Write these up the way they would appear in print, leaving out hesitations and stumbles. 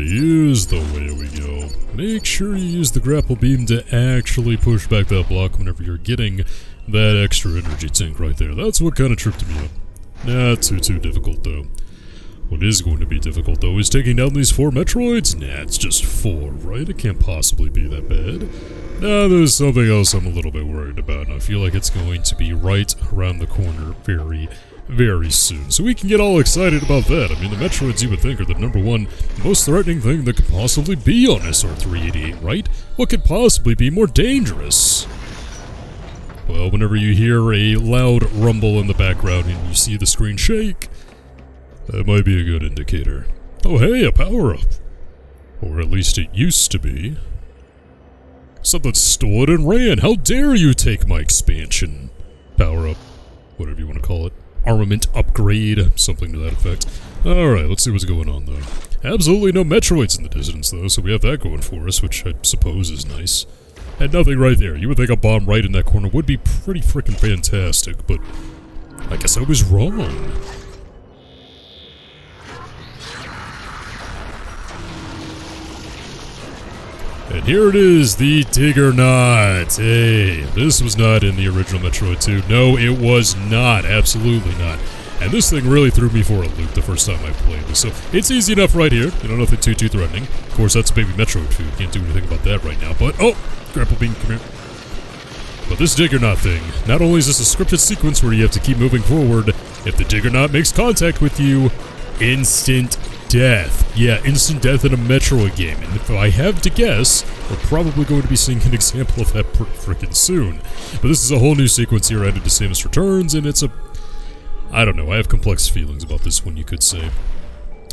here's the way we go. Make sure you use the grapple beam to actually push back that block whenever you're getting that extra energy tank right there. That's what kind of tripped me up. Not too difficult though. What is going to be difficult though is taking down these 4 Metroids. Nah, it's just 4, right? It can't possibly be that bad. Now there's something else I'm a little bit worried about, and I feel like it's going to be right around the corner very soon. So we can get all excited about that. I mean, the Metroids you would think are the #1 most threatening thing that could possibly be on SR388, right? What could possibly be more dangerous? Well, whenever you hear a loud rumble in the background and you see the screen shake, that might be a good indicator. Oh hey, a power-up. Or at least it used to be. Something stood and ran. How dare you take my expansion? Power-up. Whatever you want to call it. Armament upgrade. Something to that effect. Alright, let's see what's going on though. Absolutely no Metroids in the distance though, so we have that going for us, which I suppose is nice. And nothing right there. You would think a bomb right in that corner would be pretty freaking fantastic, but I guess I was wrong. And here it is, the Diggernaut. Hey, this was not in the original Metroid 2. No, it was not. Absolutely not. And this thing really threw me for a loop the first time I played this. So it's easy enough right here. You know, nothing too threatening. Of course, that's a baby Metroid food. Can't do anything about that right now. But, oh, grapple beam, come here. But this Diggernaut thing, not only is this a scripted sequence where you have to keep moving forward, if the Diggernaut makes contact with you, instant death. Yeah, instant death in a Metroid game. And if I have to guess, we're probably going to be seeing an example of that pretty freaking soon. But this is a whole new sequence here added to Samus Returns, and it's a... I don't know, I have complex feelings about this one, you could say.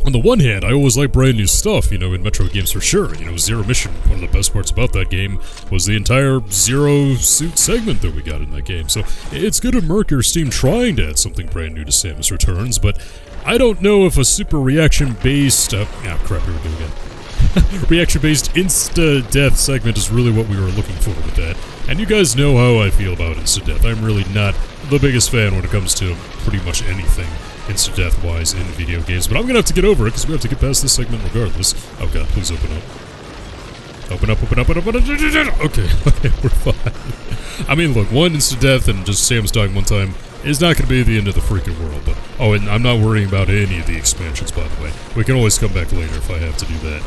On the one hand, I always like brand new stuff, you know, in Metroid games for sure. You know, Zero Mission, one of the best parts about that game was the entire Zero Suit segment that we got in that game. So it's good of Merc your Steam trying to add something brand new to Samus Returns, but I don't know if a super reaction-based... crap, here we go again. Reaction-based insta-death segment is really what we were looking for with that. And you guys know how I feel about insta-death. I'm really not the biggest fan when it comes to pretty much anything insta-death-wise in video games. But I'm gonna have to get over it, because we have to get past this segment regardless. Oh god, please open up. Open up. Okay, we're fine. I mean, look, one insta-death and just Samus dying one time is not going to be the end of the freaking world, but... Oh, and I'm not worrying about any of the expansions, by the way. We can always come back later if I have to do that.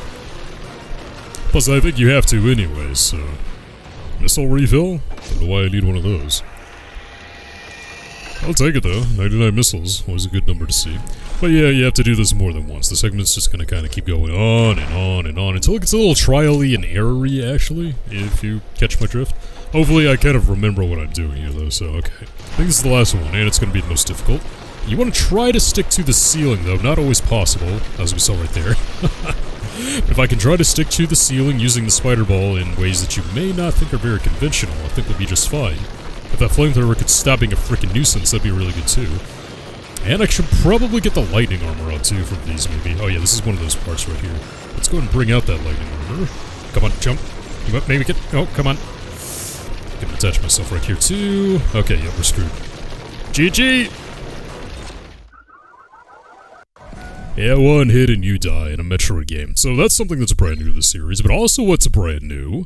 Plus, I think you have to anyway, so... Missile refill? Don't know why I need one of those. I'll take it, though. 99 missiles. Always a good number to see. But yeah, you have to do this more than once. The segment's just going to kind of keep going on and on and on until it gets a little trial-y and error-y, actually, if you catch my drift. Hopefully I kind of remember what I'm doing here, though, so okay. I think this is the last one, and it's going to be the most difficult. You want to try to stick to the ceiling, though. Not always possible, as we saw right there. If I can try to stick to the ceiling using the spider ball in ways that you may not think are very conventional, I think we'll be just fine. If that flamethrower could stop being a freaking nuisance, that'd be really good, too. And I should probably get the lightning armor out, too, from these, maybe. Oh, yeah, this is one of those parts right here. Let's go ahead and bring out that lightning armor. Come on, jump. Maybe get... Oh, come on. I can attach myself right here, too. Okay, yeah, we're screwed. GG! Yeah, one hit and you die in a Metroid game. So that's something that's brand new to the series, but also what's brand new...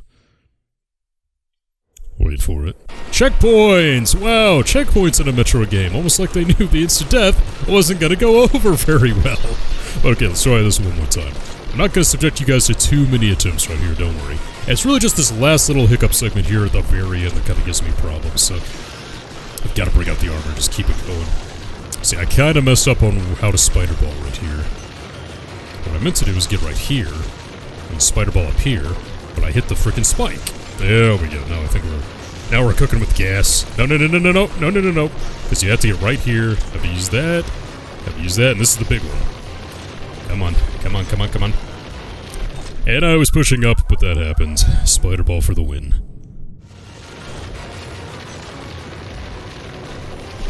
Wait for it. Checkpoints! Wow, checkpoints in a Metroid game. Almost like they knew the instant death wasn't gonna go over very well. Okay, let's try this one more time. I'm not gonna subject you guys to too many attempts right here, don't worry. It's really just this last little hiccup segment here at the very end that kind of gives me problems, so... I've got to bring out the armor, just keep it going. See, I kind of messed up on how to spider ball right here. What I meant to do was get right here, and spider ball up here, but I hit the freaking spike. There we go. Now I think now we're cooking with gas. No. Because you have to get right here. Have to use that. And this is the big one. Come on. And I was pushing up, but that happened. Spider ball for the win.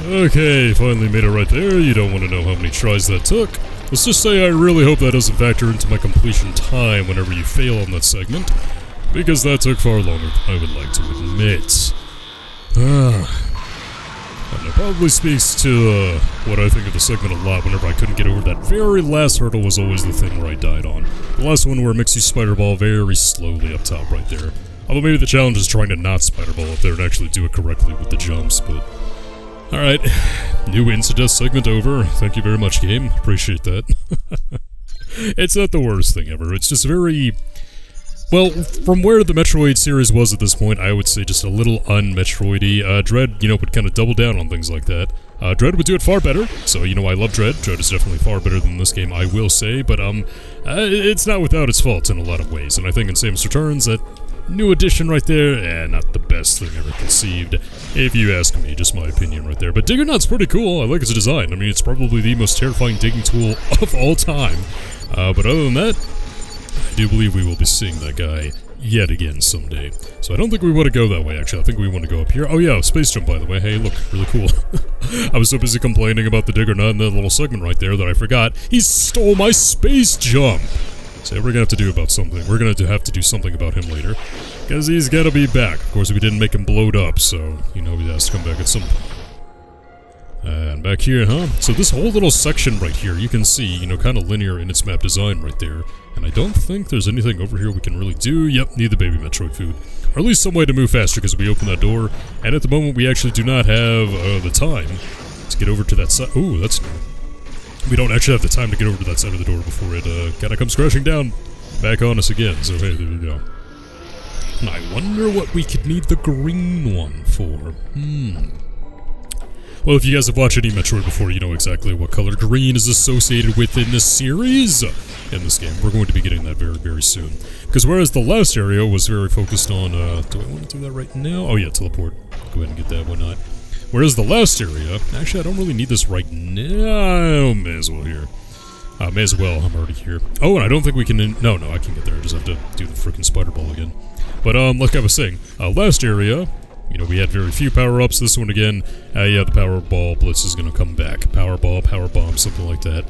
Okay, finally made it right there. You don't want to know how many tries that took. Let's just say I really hope that doesn't factor into my completion time whenever you fail on that segment, because that took far longer than I would like to admit. And it probably speaks to what I think of the segment a lot. Whenever I couldn't get over that very last hurdle was always the thing where I died on. The last one where it makes you spider ball very slowly up top right there. Although maybe the challenge is trying to not spider ball up there and actually do it correctly with the jumps, but... Alright, new insta-death segment over. Thank you very much, game. Appreciate that. It's not the worst thing ever. It's just very... Well, from where the Metroid series was at this point, I would say just a little un-Metroidy. Dread, would kind of double down on things like that. Dread would do it far better, so, I love Dread. Dread is definitely far better than this game, I will say, but, it's not without its faults in a lot of ways, and I think in Samus Returns, that new addition right there, not the best thing ever conceived, if you ask me, just my opinion right there. But Digger Knot's pretty cool, I like its design. I mean, it's probably the most terrifying digging tool of all time. But other than that, I do believe we will be seeing that guy yet again someday. So I don't think we want to go that way, actually. I think we want to go up here. Oh yeah, space jump, by the way. Hey, look, really cool. I was so busy complaining about the Digger Knot in that little segment right there that I forgot he stole my space jump. So we're gonna have to do about something. We're gonna have to do something about him later, because he's gotta be back. Of course, we didn't make him blowed up, so, he has to come back at some point. And back here, huh? So this whole little section right here, you can see, kind of linear in its map design right there. And I don't think there's anything over here we can really do. Yep, need the baby Metroid food. Or at least some way to move faster, because we opened that door. And at the moment, we actually do not have the time to get over to that side. Ooh, that's new. We don't actually have the time to get over to that side of the door before it kind of comes crashing down back on us again. So hey, there we go. And I wonder what we could need the green one for. Well, if you guys have watched any Metroid before, you know exactly what color green is associated with in this series. In this game, we're going to be getting that very, very soon. Because whereas the last area was very focused on, do I want to do that right now? Oh yeah, teleport. Go ahead and get that, why not? Whereas the last area, actually I don't really need this right now. May as well here. May as well, I'm already here. Oh, and I don't think we can, no, I can get there. I just have to do the freaking spider ball again. But, like I was saying, last area, we had very few power-ups. This one again, yeah, the power ball blitz is gonna come back. Power ball, power bomb, something like that.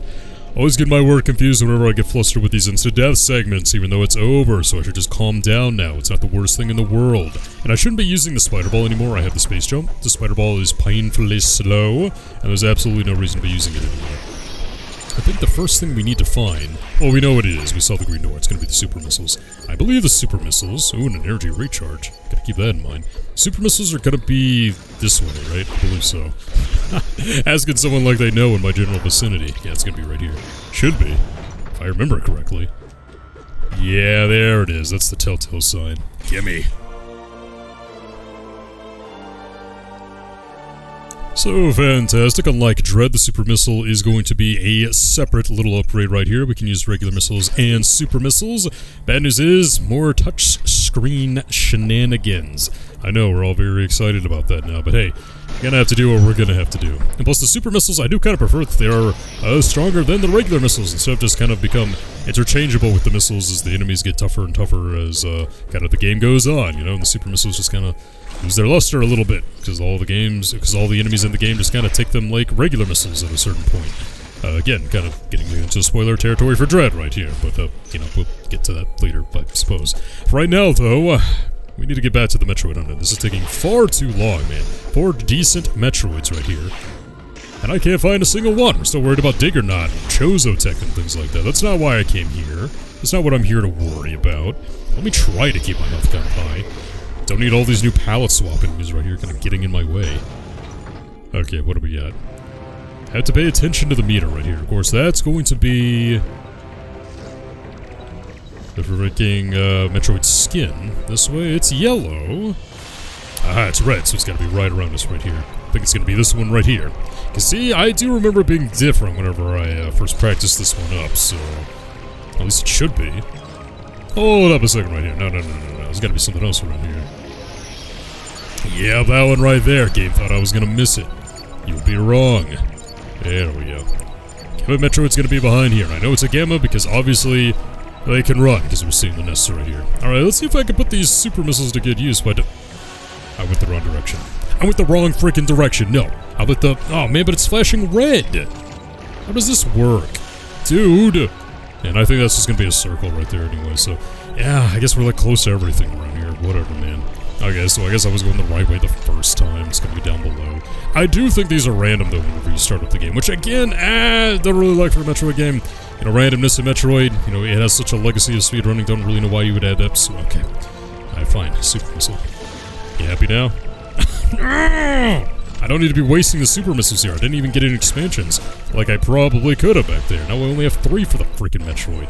Always get my word confused whenever I get flustered with these insta-death segments, even though it's over, so I should just calm down now. It's not the worst thing in the world. And I shouldn't be using the spider ball anymore. I have the space jump. The spider ball is painfully slow, and there's absolutely no reason to be using it anymore. I think the first thing we need to find... Well, we know what it is. We saw the green door. It's going to be the super missiles. I believe the super missiles... Ooh, an energy recharge. Gotta keep that in mind. Super missiles are going to be this way, right? I believe so. Asking someone like they know in my general vicinity. Yeah, it's going to be right here. Should be. If I remember it correctly. Yeah, there it is. That's the telltale sign. Gimme. So fantastic. Unlike Dread, the super missile is going to be a separate little upgrade right here. We can use regular missiles and super missiles. Bad news is, more touch screen shenanigans. I know, we're all very excited about that now, but hey, we're gonna have to do what we're gonna have to do. And plus the super missiles, I do kind of prefer that they are stronger than the regular missiles, instead of just kind of become interchangeable with the missiles as the enemies get tougher and tougher as kind of the game goes on, and the super missiles just kind of lose their luster a little bit, because all the enemies in the game just kind of take them like regular missiles at a certain point. Again, kind of getting into spoiler territory for Dread right here, but, we'll get to that later, I suppose. For right now, though, we need to get back to the Metroid Hunter. This is taking far too long, man. 4 decent Metroids right here. And I can't find a single one. We're still worried about Digger Knot, Chozotech, and things like that. That's not why I came here. That's not what I'm here to worry about. Let me try to keep my health kind of high. Don't need all these new palette swap enemies right here kind of getting in my way. Okay, what do we got? Have to pay attention to the meter right here. Of course, that's going to be the freaking Metroid skin. This way, it's yellow. Ah, it's red, so it's got to be right around us right here. I think it's going to be this one right here. Because, see, I do remember it being different whenever I first practiced this one up, so at least it should be. Hold up a second right here. No. There's got to be something else around here. Yeah, that one right there. Game thought I was going to miss it. You'd be wrong. There we go. Gamma Metroid's going to be behind here. I know it's a Gamma because obviously they can run, because we're seeing the nests right here. Alright, let's see if I can put these super missiles to good use, but I went the wrong direction. I went the wrong freaking direction. No. I went the... Oh, man, but it's flashing red. How does this work? Dude. And I think that's just going to be a circle right there anyway, so... Yeah, I guess we're like close to everything around here. Whatever, man. Okay, so I guess I was going the right way the first time. It's gonna be down below. I do think these are random though whenever you start up the game, which again, don't really like for a Metroid game. You know, randomness in Metroid, you know, it has such a legacy of speedrunning, don't really know why you would add that, so okay. Alright, fine. Super Missile. You happy now? I don't need to be wasting the Super Missiles here. I didn't even get any expansions, like I probably could have back there. Now we only have 3 for the freaking Metroid.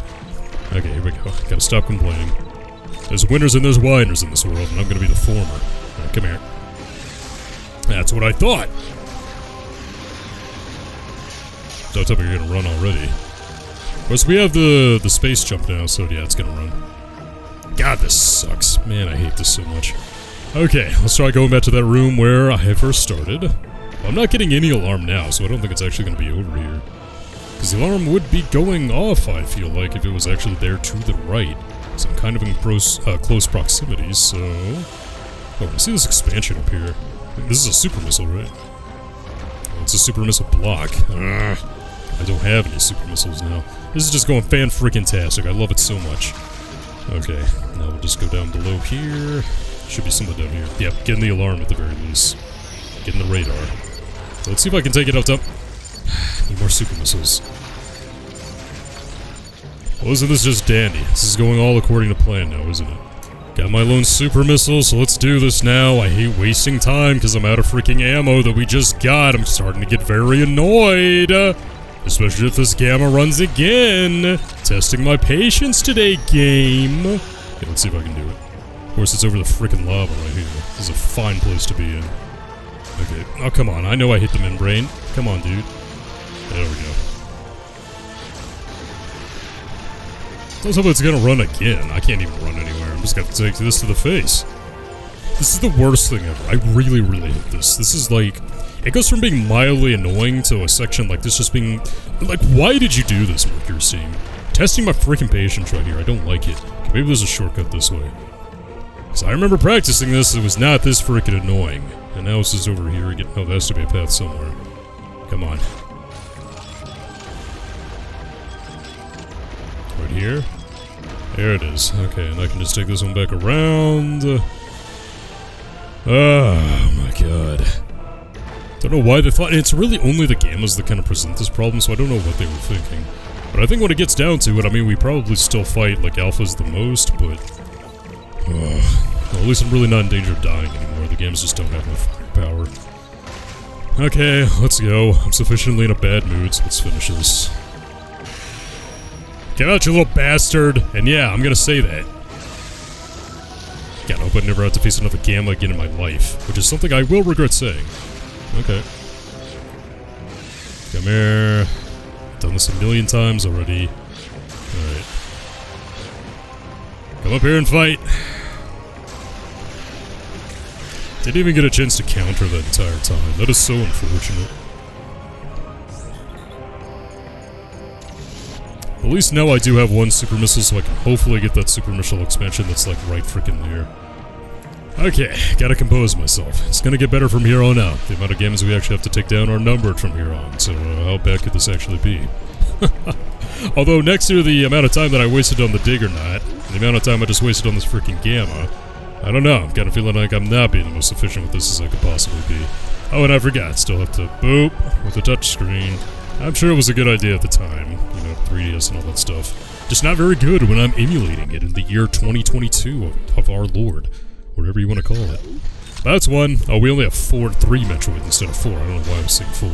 Okay, here we go. Gotta stop complaining. There's winners and there's whiners in this world, and I'm gonna be the former. Alright, come here. That's what I thought! Don't tell me you're gonna run already. Of course, we have the space jump now, so yeah, it's gonna run. God, this sucks. Man, I hate this so much. Okay, let's try going back to that room where I first started. Well, I'm not getting any alarm now, so I don't think it's actually gonna be over here. Because the alarm would be going off, I feel like, if it was actually there to the right. So I'm kind of in close proximity, so... Oh, I see this expansion up here. This is a super missile, right? Oh, it's a super missile block. I don't have any super missiles now. This is just going fan-freaking-tastic. I love it so much. Okay, now we'll just go down below here. Should be something down here. Yep, getting the alarm at the very least. Getting the radar. Let's see if I can take it out top. Need more super missiles. Well, isn't this just dandy? This is going all according to plan now, isn't it? Got my lone super missile, so let's do this now. I hate wasting time because I'm out of freaking ammo that we just got. I'm starting to get very annoyed. Especially if this gamma runs again. Testing my patience today, game. Okay, let's see if I can do it. Of course, it's over the freaking lava right here. This is a fine place to be in. Okay. Oh, come on. I know I hit the membrane. Come on, dude. There we go. Let's hope it's gonna run again. I can't even run anywhere. I'm just gonna take this to the face. This is the worst thing ever. I really, really hate this. This is like... It goes from being mildly annoying to a section like this just being... Like, why did you do this, Mercury Steam? Testing my freaking patience right here. I don't like it. Okay, maybe there's a shortcut this way. Because I remember practicing this, it was not this freaking annoying. And now it's just over here again. Oh, there has to be a path somewhere. Come on. Right here. There it is. Okay, and I can just take this one back around. Oh my god. Don't know why they thought... It's really only the gammas that kind of present this problem, so I don't know what they were thinking. But I think when it gets down to it, I mean, we probably still fight like alphas the most, but... well, at least I'm really not in danger of dying anymore. The games just don't have enough power. Okay, let's go. I'm sufficiently in a bad mood, so let's finish this. Get out, you little bastard! And yeah, I'm gonna say that. God, I hope I never have to face another gamma again in my life, which is something I will regret saying. Okay. Come here. Done this a million times already. Alright. Come up here and fight! Didn't even get a chance to counter that entire time. That is so unfortunate. At least now I do have one super missile, so I can hopefully get that super missile expansion that's like right freaking there. Okay, gotta compose myself. It's gonna get better from here on out. The amount of games we actually have to take down are numbered from here on, so how bad could this actually be? Although next to the amount of time that I wasted on the dig or not, and the amount of time I just wasted on this freaking gamma, I don't know, I've got a feeling like I'm not being the most efficient with this as I could possibly be. Oh, and I forgot, still have to boop with the touchscreen. I'm sure it was a good idea at the time, you know, 3DS and all that stuff. Just not very good when I'm emulating it in the year 2022 of our Lord. Whatever you want to call it. That's one. Oh, we only have 3 Metroid instead of 4. I don't know why I was saying 4.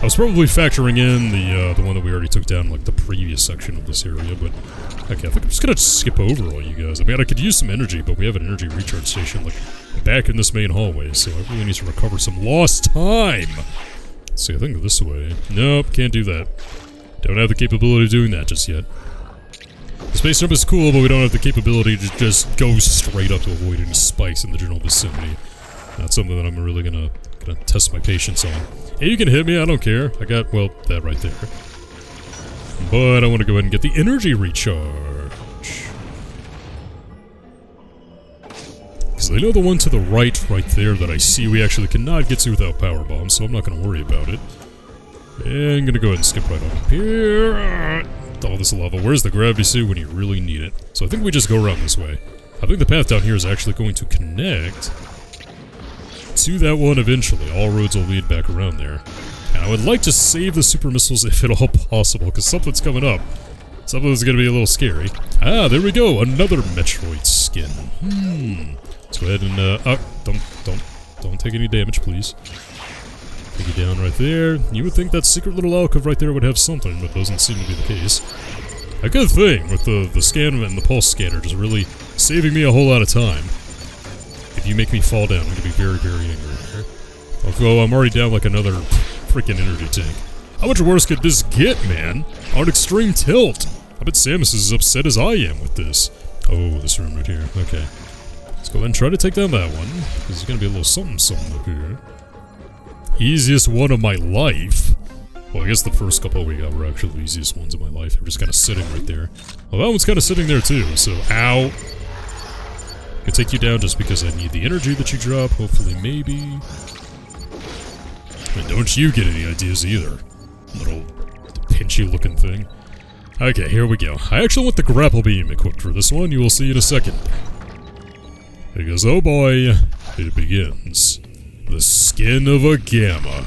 I was probably factoring in the one that we already took down, like the previous section of this area, but... Okay, I think I'm just gonna skip over all you guys. I mean, I could use some energy, but we have an energy recharge station, like, back in this main hallway, so I really need to recover some lost time! Let's see, I think this way. Nope, can't do that. Don't have the capability of doing that just yet. The space jump is cool, but we don't have the capability to just go straight up to avoid any spikes in the general vicinity. That's something that I'm really gonna test my patience on. Hey, you can hit me, I don't care. I got, well, that right there. But I want to go ahead and get the energy recharge. Because I know the one to the right there that I see we actually cannot get to without power bombs, so I'm not gonna worry about it. And I'm gonna go ahead and skip right on up here. All this lava. Where's the gravity suit when you really need it? So I think we just go around this way. I think the path down here is actually going to connect to that one eventually. All roads will lead back around there. And I would like to save the super missiles if at all possible, because something's coming up. Something's going to be a little scary. Ah, there we go. Another Metroid skin. Let's go ahead and, don't take any damage, please. Take you down right there. You would think that secret little alcove right there would have something, but doesn't seem to be the case. A good thing with the scan and the pulse scanner just really saving me a whole lot of time. If you make me fall down, I'm going to be very, very angry. Although I'm already down like another freaking energy tank. How much worse could this get, man? On extreme tilt. I bet Samus is as upset as I am with this. Oh, this room right here. Okay. Let's go ahead and try to take down that one. There's going to be a little something up here. Easiest one of my life. Well, I guess the first couple we got were actually the easiest ones of my life. They're just kind of sitting right there. Well, that one's kind of sitting there too, so ow. I can take you down just because I need the energy that you drop, hopefully, maybe. And don't you get any ideas either. Little pinchy looking thing. Okay, here we go. I actually want the grapple beam equipped for this one, you will see in a second. Because, oh boy, it begins. The skin of a Gamma.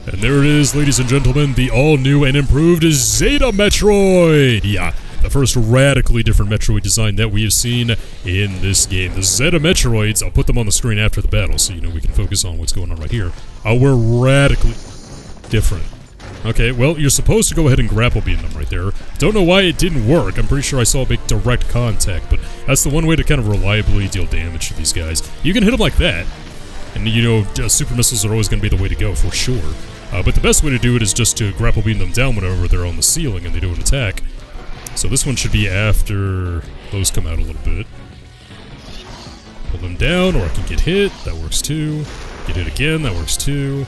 And there it is, ladies and gentlemen, the all-new and improved Zeta Metroid! Yeah, the first radically different Metroid design that we have seen in this game. The Zeta Metroids, I'll put them on the screen after the battle so you know we can focus on what's going on right here, were radically different. Okay, well, you're supposed to go ahead and grapple beam them right there. Don't know why it didn't work. I'm pretty sure I saw a big direct contact, but that's the one way to kind of reliably deal damage to these guys. You can hit them like that, and you know, super missiles are always going to be the way to go for sure. But the best way to do it is just to grapple beam them down whenever they're on the ceiling and they do an attack. So this one should be after those come out a little bit. Pull them down, or I can get hit. That works too. Get hit again. That works too.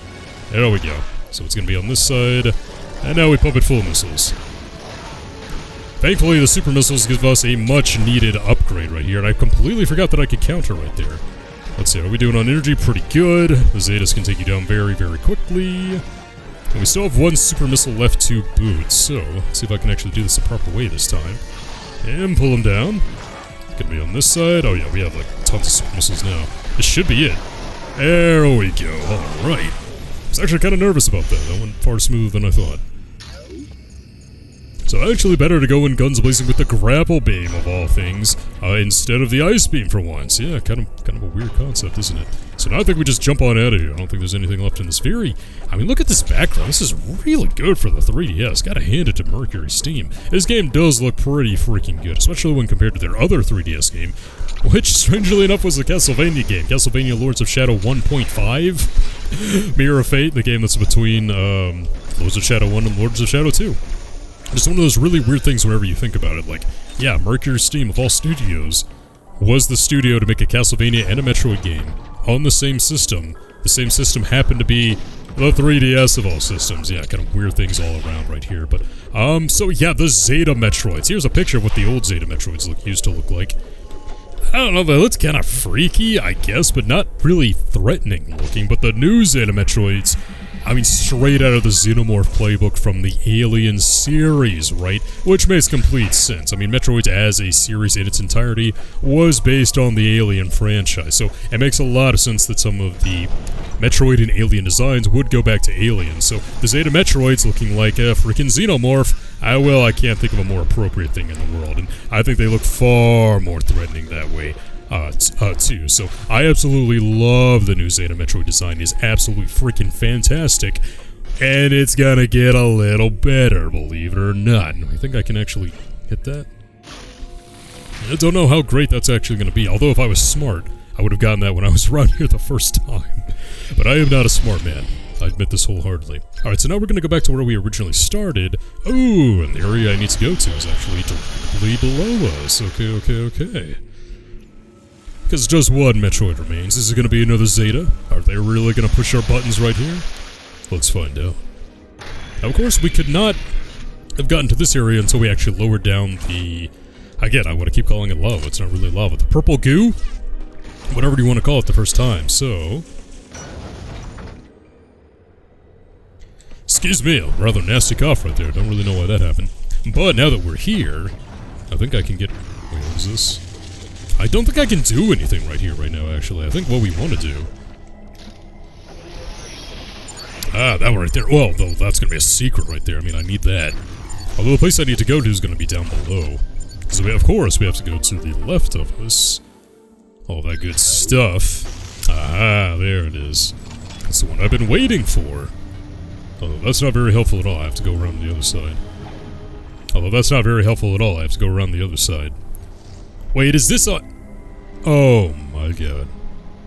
There we go. So it's going to be on this side. And now we pump it full of missiles. Thankfully, the super missiles give us a much-needed upgrade right here. And I completely forgot that I could counter right there. Let's see, are we doing on energy? Pretty good. The Zetas can take you down very, very quickly. And we still have one super missile left to boot, so let's see if I can actually do this the proper way this time. And pull them down. Gonna be on this side. Oh yeah, we have like tons of super missiles now. This should be it. There we go. Alright. I was actually kind of nervous about that. That went far smoother than I thought. So actually better to go in guns blazing with the grapple beam of all things, instead of the ice beam for once. Yeah, kind of a weird concept, isn't it? So now I think we just jump on out of here. I don't think there's anything left in this very... I mean, look at this background. This is really good for the 3DS. Gotta hand it to Mercury Steam. This game does look pretty freaking good, especially when compared to their other 3DS game, which, strangely enough, was a Castlevania game. Castlevania Lords of Shadow 1.5. Mirror of Fate, the game that's between Lords of Shadow 1 and Lords of Shadow 2. It's one of those really weird things whenever you think about it. Like, yeah, Mercury Steam, of all studios, was the studio to make a Castlevania and a Metroid game on the same system. The same system happened to be the 3DS of all systems. Yeah, kind of weird things all around right here. But, so yeah, the Zeta Metroids. Here's a picture of what the old Zeta Metroids used to look like. I don't know, they look kind of freaky, I guess, but not really threatening looking. But the new Zeta Metroids, I mean, straight out of the Xenomorph playbook from the Alien series, right? Which makes complete sense. I mean, Metroid as a series in its entirety was based on the Alien franchise, so it makes a lot of sense that some of the Metroid and Alien designs would go back to Alien. So the Zeta Metroid's looking like a freaking Xenomorph. Well, I can't think of a more appropriate thing in the world, and I think they look far more threatening that way. Too. So I absolutely love the new Zeta Metroid design. It's absolutely freaking fantastic, and it's gonna get a little better, believe it or not. I think I can actually hit that. I don't know how great that's actually gonna be, although if I was smart, I would have gotten that when I was around here the first time. But I am not a smart man. I admit this wholeheartedly. Alright, so now we're gonna go back to where we originally started. Oh, and the area I need to go to is actually directly below us. Okay. Because just one Metroid remains. Is it going to be another Zeta? Are they really going to push our buttons right here? Let's find out. Now, of course, we could not have gotten to this area until we actually lowered down the... Again, I want to keep calling it lava. It's not really lava. The purple goo? Whatever you want to call it the first time. So... Excuse me, a rather nasty cough right there. Don't really know why that happened. But now that we're here, I think I can get... Wait, what is this? I don't think I can do anything right here right now, actually. I think what we want to do... Ah, that one right there. Well, though, that's gonna be a secret right there. I mean, I need that. Although the place I need to go to is gonna be down below. So, of course, we have to go to the left of us. All that good stuff. Aha, there it is. That's the one I've been waiting for. Although that's not very helpful at all. I have to go around the other side. Although that's not very helpful at all. I have to go around the other side. Wait, is this a... Oh my god.